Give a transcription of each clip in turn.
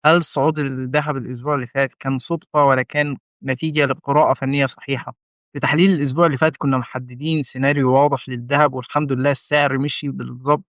هل صعود الدهب الأسبوع اللي فات كان صُدفة والّا كان نتيجة لقراءة فنية صحيحة؟ في تحليل الأسبوع اللي فات كنا محددين سيناريو واضح للدهب والحمد لله السعر مشي بالضبط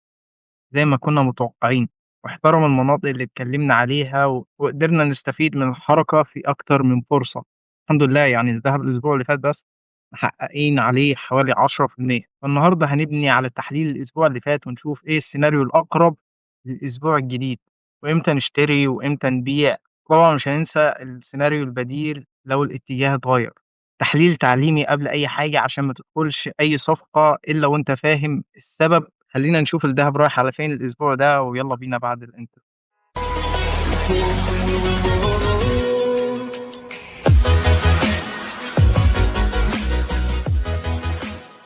زي ما كنا متوقعين، واحترم المناطق اللي اتكلمنا عليها وقدرنا نستفيد من الحركة في أكتر من فرصة. الحمد لله يعني الدهب الأسبوع اللي فات بس محققين عليه حوالي 10%. فالنهارده هنبني على تحليل الأسبوع اللي فات ونشوف إيه السيناريو الأقرب للأسبوع الجديد، وإمتى نشتري وإمتى نبيع. طبعًا مش هننسى السيناريو البديل لو الاتجاه اتغير. تحليل تعليمي قبل أي حاجة عشان ما تدخلش أي صفقة إلا وأنت فاهم السبب. خلّينا نشوف الدهب رايح على فين الأسبوع ده، ويالّا بينا بعد الإنترو.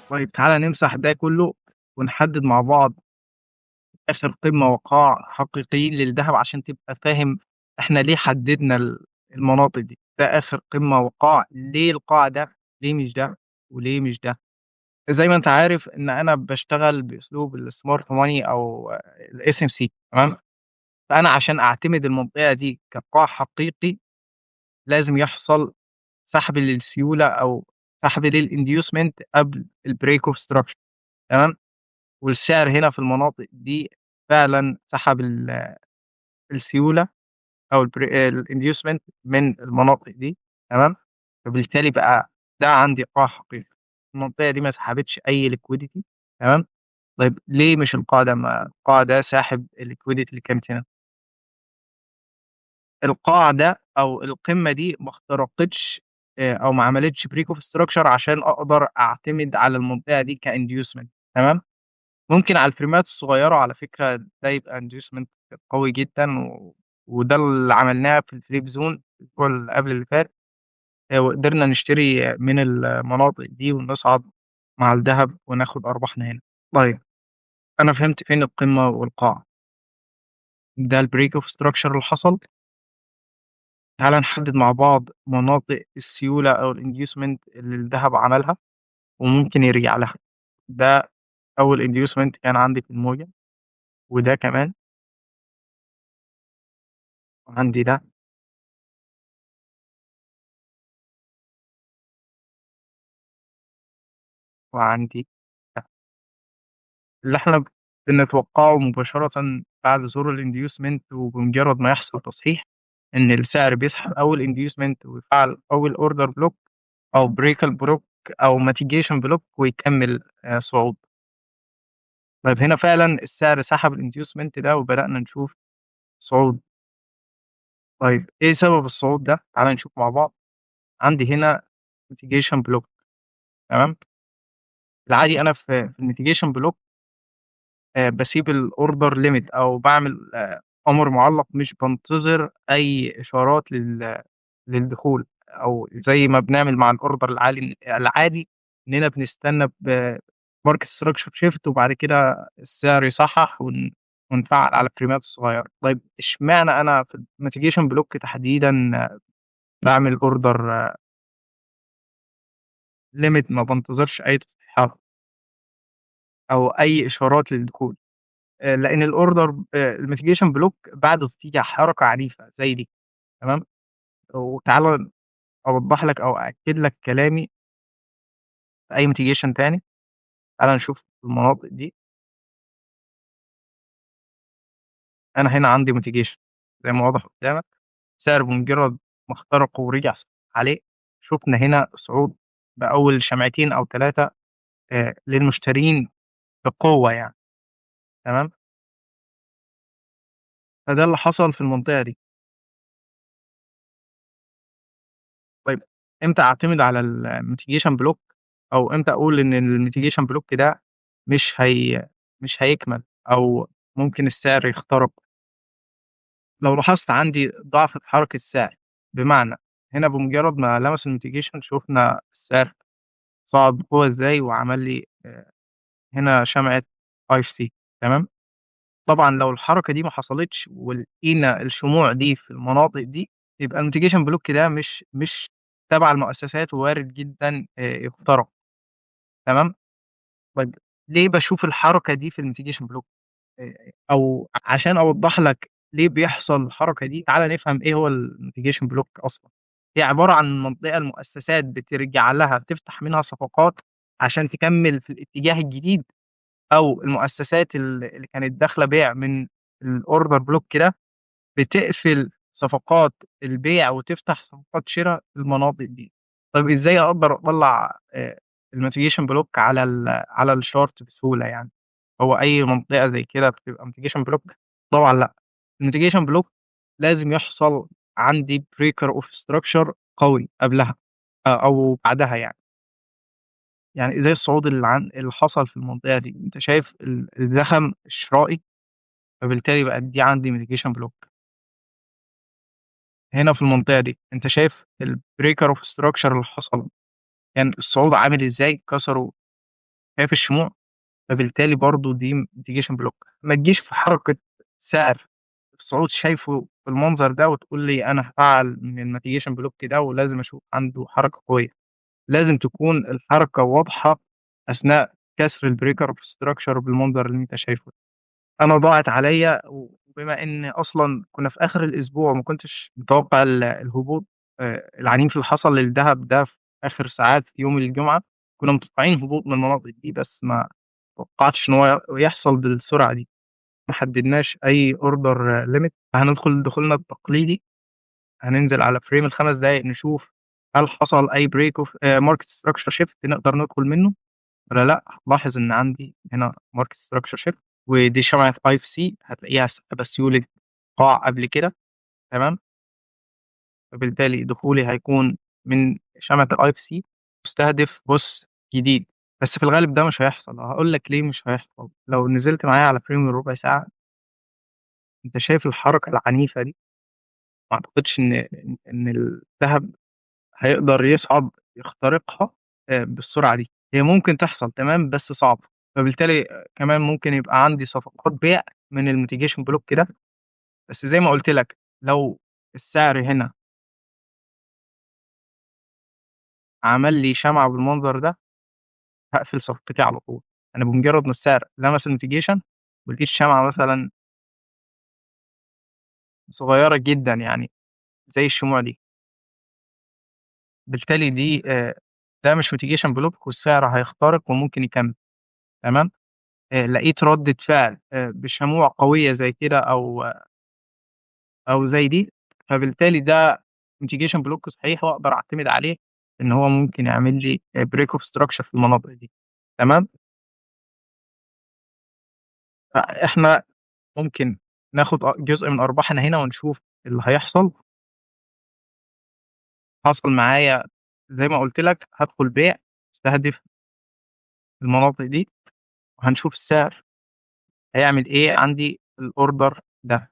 طيب تعالَ نمسح ده كلّه ونحدد مع بعض آخر قمة وقاع حقيقيين للدهب عشان تبقى فاهم إحنا ليه حددنا المناطق دي. ده آخر قمة وقاع، ليه القاع ده، ليه مش ده، وليه مش ده. زي ما أنت عارف إن أنا باشتغل بأسلوب الsmart money أو الSMC تمام. فأنا عشان أعتمد المنطقة دي كقاع حقيقي لازم يحصل سحب للسيولة أو سحب للinducement قبل الbreak of structure تمام. والسعر هنا في المناطق دي فعلًا سحب السيولة أو الinducement من المناطق دي تمام. فبالتالي بقى ده عندي قاع حقيقي. المنطقة دي ما سحبتش أي liquidity تمام. طيب ليه مش القاع ده؟ ما القاع ده ساحب الliquidity اللي كانت هنا. القاع ده أو القمة دي ما اخترقتش أو ما عملتش break of structure عشان أقدر أعتمد على المنطقة دي كinducement تمام. ممكن على الفريمات الصغيرة على فكرة ده يبقى inducement قوي جدًا وده اللي عملناه في الflip zone الأسبوع اللي قبل اللي فات. وقدرنا نشتري من المناطق دي ونصعد مع الدهب وناخد أرباحنا هنا. طيب أنا فهمت فين القمة والقاع. ده الbreak of structure اللي حصل. تعالَ نحدد مع بعض مناطق السيولة أو الinducement اللي الدهب عملها وممكن يرجع لها. ده أول inducement كان عندي في الموجة، وده كمان، وعندي ده، وعندي ده. اللي إحنا بنتوقعه مباشرةً بعد ظهور الinducement وبمجرد ما يحصل تصحيح، إن السعر بيسحب أول inducement ويفعل أول order block أو break الblock أو mitigation block ويكمل صعود. طيب هنا فعلًا السعر سحب الinducement ده وبدأنا نشوف صعود. طيب إيه سبب الصعود ده؟ تعالَ نشوف مع بعض. عندي هنا mitigation block تمام. العادي أنا في الmitigation block باسيب الorder limit أو باعمل أمر معلّق مش بانتظر أي إشارات للدخول، أو زي ما بنعمل مع الorder العادي إننا بنستنى market structure shift وبعد كده السعر يصحّح ونفعّل على الفريمات الصغيّرة. طيب اشمعنى أنا في الmitigation block تحديدًا باعمل order limit ما بانتظرش أي تصحيحات أو أي إشارات للدخول. لإن الorder الmitigation block بعده بتيجي حركة عنيفة زي دي تمام. وتعالَ أوضّح لك أو أأكد لك كلامي في أي mitigation تاني. تعالَ نشوف المناطق دي. أنا هنا عندي mitigation زي ما واضح قدّامك. سعر بمجرد ما اخترقه ورجع عليه شُفنا هنا صعود بأول شمعتين أو 3 للمشترين بقوة يعني تمام. فده اللي حصل في المنطقة دي. طيب إمتى أعتمد على الmitigation block أو إمتى أقول إن الmitigation block ده مش هي مش هيكمل أو ممكن السعر يخترق؟ لو لاحظت عندي ضعف في حركة السعر، بمعنى هنا بمجرد ما لمس الmitigation شُفنا السعر صعد بقوة إزاي وعمل لي هنا شمعة IFC تمام. طبعًا لو الحركة دي ما حصلتش ولقينا الشموع دي في المناطق دي، يبقى الmitigation block ده مش تبع المؤسسات ووارد جدًا يخترق تمام. طيب ليه باشوف الحركة دي في الmitigation block؟ أو عشان أوضّح لك ليه بيحصل الحركة دي، تعالَ نفهم إيه هو الnavigation block أصلًا. هي عبارة عن منطقة المؤسسات بترجع لها تفتح منها صفقات عشان تكمّل في الاتجاه الجديد، أو المؤسسات اللي كانت داخلة بيع من الorder block ده بتقفل صفقات البيع وتفتح صفقات شرا في المناطق دي. طيب إزاي أقدر أطلّع الnavigation block على الchart بسهولة يعني؟ هو أي منطقة زي كده بتبقى navigation block؟ طبعًا لأ. الnavigation block لازم يحصل عندي breaker of structure قوي قبلها أو بعدها يعني. يعني زي الصعود اللي حصل في المنطقة دي، أنت شايف الزخم الشرائي، فبالتالي بقت دي عندي navigation block. هنا في المنطقة دي، أنت شايف الbreaker of structure اللي حصل، كان الصعود عامل إزاي، كسروا شايف الشموع، فبالتالي برضه دي mitigation block. ما تجيش في حركة سعر الصعود شايفه بالمنظر ده وتقول لي أنا هافعّل من الmitigation block ده ولازم أشوف عنده حركة قوية، لازم تكون الحركة واضحة أثناء كسر الbreaker of structure بالمنظر اللي أنت شايفه ده. أنا ضاعت عليَّ وبما إن أصلًا كنا في آخر الأسبوع وما كنتش متوقع الهبوط العنيف اللي حصل للدهب ده في آخر ساعات يوم الجمعة، كنا متوقعين هبوط من المناطق دي، بس ما توقعتش إن هو يحصل بالسرعة دي. ما حددناش أي order limit، فهندخل دخولنا التقليدي، هننزل على frame ال5 دقايق نشوف هل حصل أي break of market structure shift نقدر ندخل منه والّا لأ. هتلاحظ إن عندي هنا market structure shift، ودي شمعة IFC هتلاقيها سابقة سيولة قاع قبل كده، تمام. فبالتالي دخولي هيكون من شمعة الIFC مستهدف بُص جديد، بس في الغالب ده مش هيحصل، هاقول لك ليه مش هيحصل. لو نزلت معايا على frame الربع ساعة، أنت شايف الحركة العنيفة دي، ما أعتقدش إن الدهب هيقدر يصعد يخترقها بالسرعة دي. هي ممكن تحصل تمام، بس صعبة. فبالتالي كمان ممكن يبقى عندي صفقات بيع من الmitigation block ده، بس زي ما قُلت لك لو السعر هنا عمل لي شمعة بالمنظر ده، هاقفل صفقتي على طول. أنا بمجرد ما السعر لمس الmitigation ولقيت شمعة مثلًا صغيرة جدًا يعني زي الشموع دي، بالتالي دي ده مش mitigation block والسعر هيخترق وممكن يكمل، تمام. لقيت ردة فعل بشموع قوية زي كده أو زي دي، فبالتالي ده mitigation block صحيح وأقدر أعتمد عليه إن هو ممكن يعمل لي break of structure في المناطق دي، تمام. فإحنا ممكن ناخد جزء من أرباحنا هنا ونشوف اللي هيحصل. حصل معايا زي ما قُلت لك هادخل بيع أستهدف المناطق دي، وهنشوف السعر هيعمل إيه عندي في الorder ده.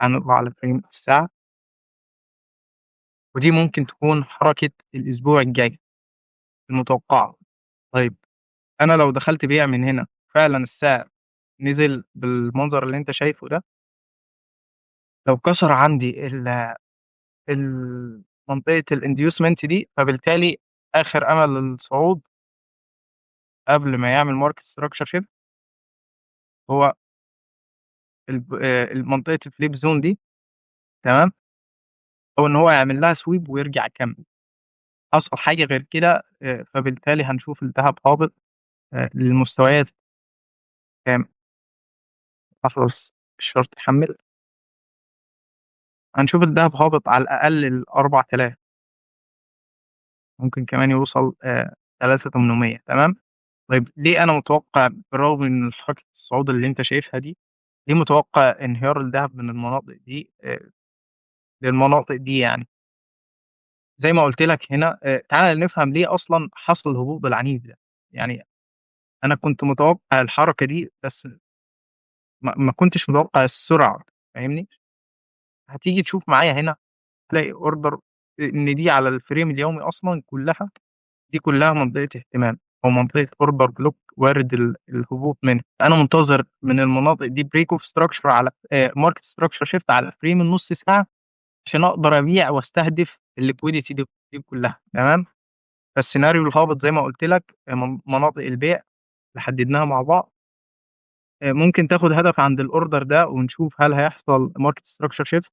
هنطلع على frame الساعة، ودي ممكن تكون حركة الأسبوع الجاي المتوقعة. طيب أنا لو دخلت بيع من هنا فعلًا السعر نزل بالمنظر اللي أنت شايفه ده، لو كسر عندي منطقة الinducement دي، فبالتالي آخر أمل للصعود قبل ما يعمل market structure shift هو منطقة الflip zone دي، تمام. أو إن هو يعمل لها sweep ويرجع يكمل. حصل حاجة غير كده فبالتالي هنشوف الدهب هابط للمستويات كام. لحظة بس الشارت يحمّل. هنشوف الدهب هابط على الأقل ل4000، ممكن كمان يوصل 3800، تمام. طيب ليه أنا متوقع بالرغم من حركة الصعود اللي أنت شايفها دي، ليه متوقع انهيار الدهب من المناطق دي للمناطق دي يعني؟ زي ما قُلت لك هنا تعالَ نفهم ليه أصلًا حصل الهبوط العنيف ده. يعني أنا كنت متوقع الحركة دي، بس ما كنتش متوقع السرعة، فاهمني؟ هتيجي تشوف معايا هنا تلاقي order إن دي على الframe اليومي أصلًا كلّها، دي كلّها منطقة اهتمام أو منطقة order block وارد الهبوط منها. أنا منتظر من المناطق دي break of structure على market structure shift على frame النُص ساعة عشان أقدر أبيع واستهدف الliquidity دي كلّها، تمام. فالسيناريو الهابط زي ما قُلت لك مناطق البيع اللي حددناها مع بعض ممكن تاخد هدف عند الأوردر ده ونشوف هل هيحصل market structure shift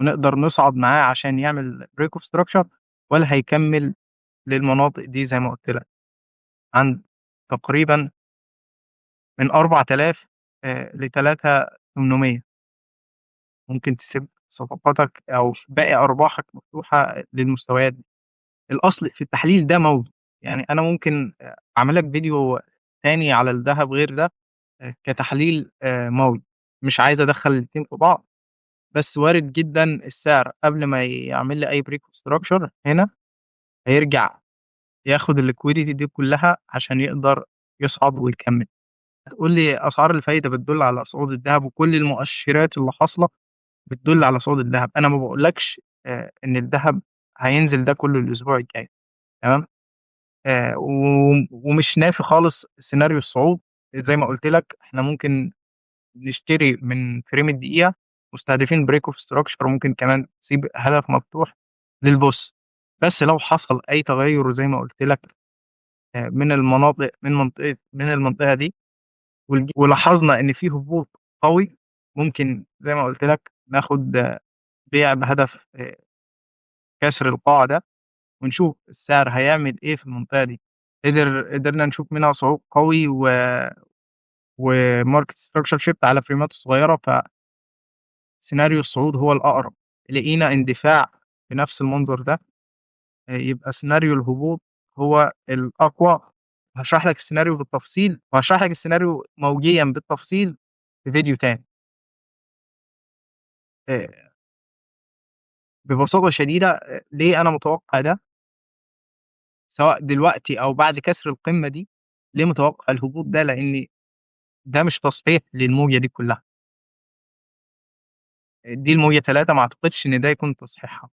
ونقدر نصعد معاه عشان يعمل break of structure، والّا هيكمّل للمناطق دي زي ما قُلت لك، عند تقريبًا من 4000 ل3800. ممكن تسيب صفقاتك أو باقي أرباحك مفتوحة للمستويات دي. الأصل في التحليل ده موجود، يعني أنا ممكن أعمل لك فيديو تاني على الدهب غير ده كتحليل موجي، مش عايز أدخّل الاتنين في بعض، بس وارد جدًا السعر قبل ما يعمل لي أي break of structure هنا هيرجع ياخد الliquidity دي كلّها عشان يقدر يصعد ويكمّل. هتقول لي أسعار الفايدة بتدُل على صعود الدهب وكل المؤشرات اللي حاصلة بتدُل على صعود الدهب، أنا ما باقولكش إن الدهب هينزل ده كلّه الأسبوع الجاي، تمام، ومش نافي خالص سيناريو الصعود. زي ما قُلت لك إحنا ممكن نشتري من فريم الدقيقة مستهدفين break of structure، وممكن كمان تسيب هدف مفتوح للبُص، بس لو حصل أي تغيُّر زي ما قُلت لك من المناطق من المنطقة دي ولاحظنا إن في هبوط قوي، ممكن زي ما قُلت لك ناخد بيع بهدف كسر القاع ده، ونشوف السعر هيعمل إيه في المنطقة دي. قدرنا نشوف منها صعود قوي وmarket structure shift على فريمات صغيرة، فسيناريو الصعود هو الأقرب. لقينا اندفاع بنفس المنظر ده، يبقى سيناريو الهبوط هو الأقوى. هاشرح لك السيناريو بالتفصيل، وهاشرح لك السيناريو موجيًا بالتفصيل في فيديو تاني. آآ ببساطة شديدة ليه أنا متوقع ده، سواء دلوقتي أو بعد كسر القمة دي، ليه متوقع الهبوط ده؟ لإن ده مش تصحيح للموجة دي كلّها، دي الموجة 3 ما أعتقدش إن ده يكون تصحيحها.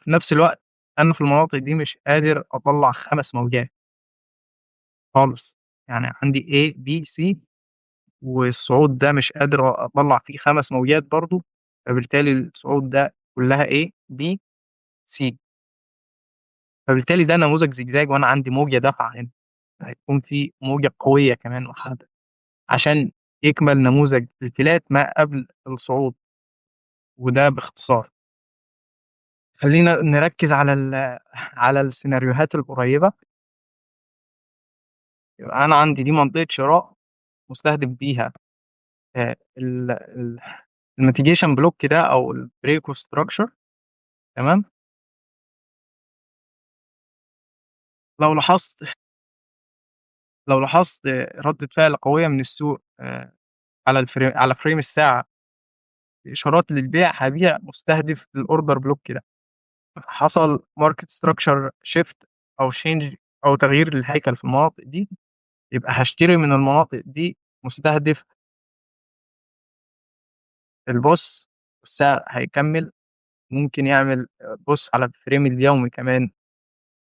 في نفس الوقت أنا في المناطق دي مش قادر أطلّع 5 موجات خالص، يعني عندي A، B، C، والصعود ده مش قادر أطلّع فيه 5 موجات برضه، فبالتالي الصعود ده كلّها A، B، C، فبالتالي ده نموذج زجزاج وأنا عندي موجة دافعة هنا، هيكون في موجة قوية كمان وحادة عشان يكمل نموذج الفلات ما قبل الصعود، وده باختصار. خلّينا نركّز على على السيناريوهات القريّبة. يبقى أنا عندي دي منطقة شراء مستهدف بيها ال الmitigation block ده أو الbreak of structure، تمام. لو لاحظت لو لاحظت ردة فعل قوية من السوق على فريم الساعة إشارات للبيع، هابيع مستهدف الorder block ده. حصل market structure shift أو change أو تغيير للهيكل في المناطق دي، يبقى هاشتري من المناطق دي مستهدف الBOSS، والسعر هيكمّل، ممكن يعمل بُص على الفريم اليومي كمان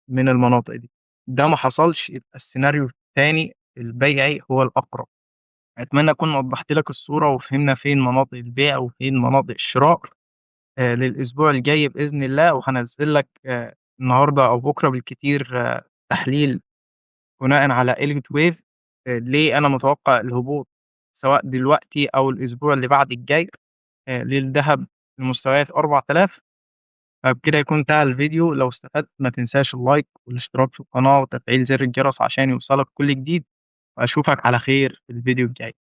من المناطق دي. ده ما حصلش يبقى السيناريو التاني البيعي هو الأقرب. أتمنى أكون وضّحت لك الصورة وفهمنا فين مناطق البيع وفين مناطق الشراء للأسبوع الجاي بإذن الله، وهانزّل لك النهارده أو بُكرة بالكتير تحليل بناءً على Elliott wave ليه أنا متوقع الهبوط سواء دلوقتي أو الأسبوع اللي بعد الجاي للدهب لمستويات 4000. فبكده يكون انتهى الفيديو، لو استفدت ما تنساش اللايك والاشتراك في القناة وتفعيل زر الجرس عشان يوصلك كل جديد، وأشوفك على خير في الفيديو الجاي.